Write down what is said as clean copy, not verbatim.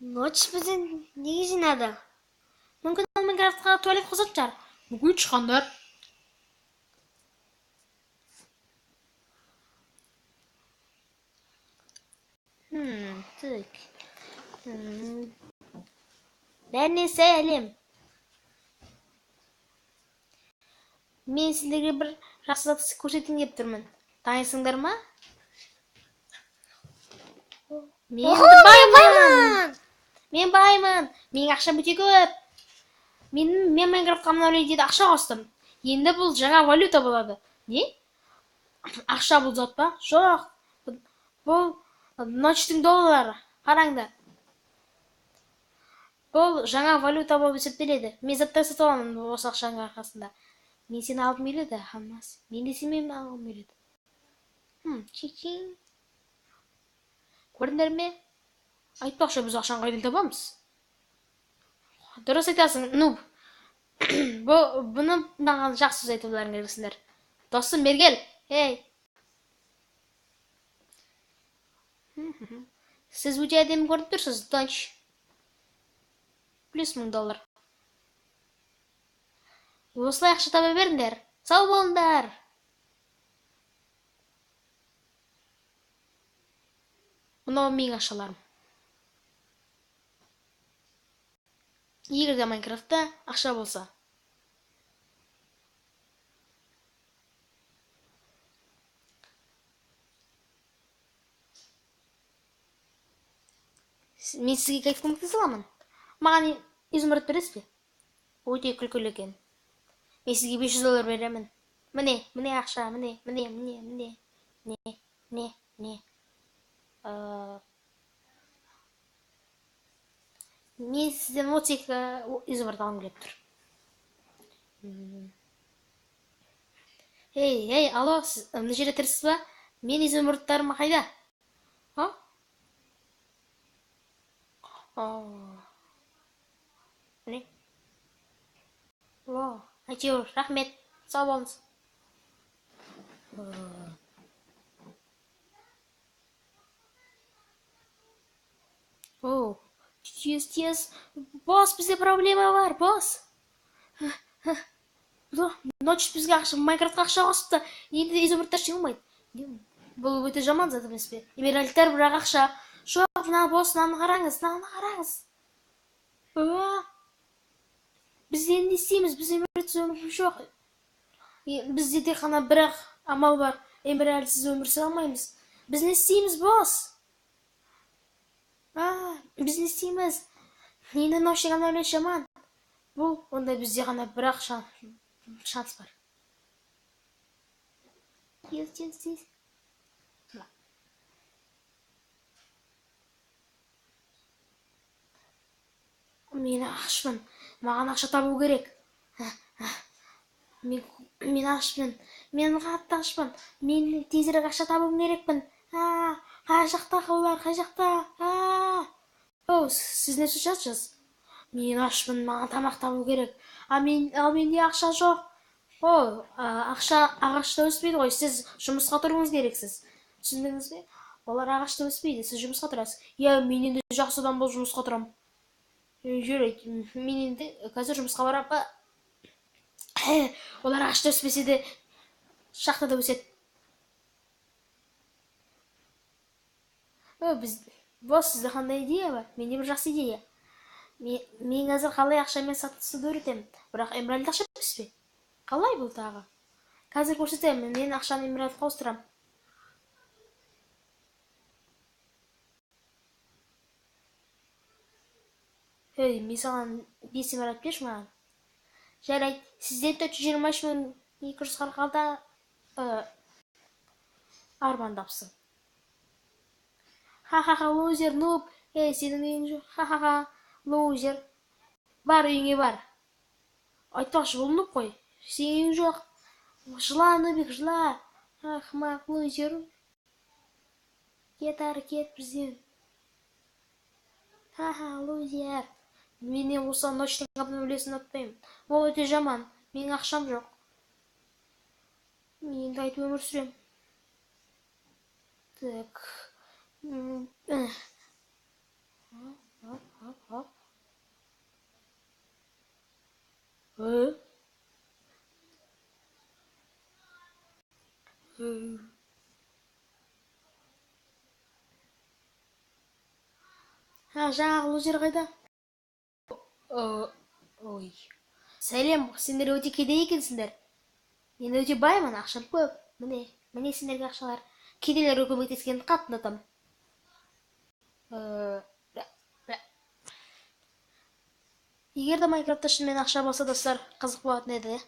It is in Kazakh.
Ночь бізден неге жинады? Мүмкін ол Майнкрафтқа туалет қосатын шығар. Мүмкін тышқандар. Так. Бәріне сәлем. Мен сіздерге бір жақсы зат көрсетейін деп тұрмын. Танисыңдар ма? Мен баймын. Менің ақшам өте көп. Мен Майнкрафтқа обновлениеде ақша қостым. Енді бұл жаңа валюта болады. Не? Ақша бұл зат па? Жоқ. Бұл ночтың доллары. Қараңдар. Бұл жаңа валюта болып есептеледі. Мен заттар сатып аламын осы ақшаның арқасында. Мен сені алғым келеді, Хамас. Мен де сені алғым келеді. Чик-чик. Көрдіңдер ме? Айтпақшы, біз ақшаны қайдан табамыз? Дұрыс айтасың, нуб. Бұны маған жақсы сөз айтуларың керексіңдер. Достым, бергел. Ей. Сіз өте әдемі көрініп тұрсыз, Донч. Плюс $1000. Осылай ақша таба беріңдер. Сау болыңдар. Мынау менің ақшаларым. Егер де Майнкрафтта ақша болса. Мен сізге қайтып көмектесе аламын. Маған изумруд бересіз бе? Өте күлкілі екен. Мен сізге $500 беремін. Міне ақша, міне. Мен сізден 32 изумруд алғым келіп тұр. Ей, алло, сіз мына жерде тұрсыз ба? Мен изумрудтарым қайда? Міне. Әйтеуір, рахмет. Сау болыңыз. Тез. Босс, бізде проблема бар, босс. Ночь бізге ақша, Майнкрафтқа ақша қосыпты. Енді изумрудтар ештеңе болмайды. Бұл өте жаман зат емес пе? Эмеральдтар бірақ ақша. Жоқ, мына босс, мынаны қараңыз. Біз енді істейміз, біз эмеральдсіз өмір жоқ. Бізде тек қана бірақ амал бар. Эмеральдсіз өмір сүре алмаймыз. Біз не істейміз, босс? Біз не істейміз? Енді ночтың обновление жаман. Бұл, онда бізде қана бірақ шанс бар. Тез. Мен ашпын. Маған ақша табу керек. Мен ашпын. Мен қатты ашпын. Мен тезірек ақша табуым керекпін. Қай жақта олар, қай жақта? Сіз не сөз жатсыз? Мен ашпын, маған тамақ табу керек. Менде ақша жоқ. Ақша ағашта өспейді ғой. Сіз жұмысқа тұруыңыз керексіз. Түсіндіңіз бе? Олар ағашта өспейді. Сіз жұмысқа тұрасыз. Мен енді жақсы адам болып жұмысқа тұрам. Жүрейік, мен енді қазір жұмысқа барам ба? Олар ағашта өспесе де шахтада өседі. Босс, сізде қандай идея бар? Менде бір жақсы идея. Мен қазір қалай ақшамен сатысуды үйретемін. Бірақ эмеральд ақша емес пе? Қалай бұл тағы? Қазір көрсетемін, мен ақшаны эмеральдқа ауыстырам. Мен саған 5 эмеральд берші маған. Жарайды, сізден 423.246 армандапсың. Ха-ха-ха, лузер, нуб. Сенің үйің жоқ. Ха-ха-ха, лузер. Бар, үйіңе бар. Айтпақшы, бұл нуб қой. Сенің үйің жоқ. Жыла, нубик, жыла. Ахмақ, лузер. Кет бізден. Ха-ха, лузер. Мене осы ночтың обновлениесін ұнатпаймын. Ол өте жаман. Менің ақшам жоқ. Мен енді қайтып өмір сүрем. Так. Жаңағы лузер қайда? Ой. Сәлем, сендер өте кедей екенсіңдер. Мен өте баймын, ақшам көп. Міне сендерге ақшалар. Кедейлерге көмектескенді қатты ұнатамын. Егер де Майнкрафтта шынымен ақша болса, достар, қызық болатын еді.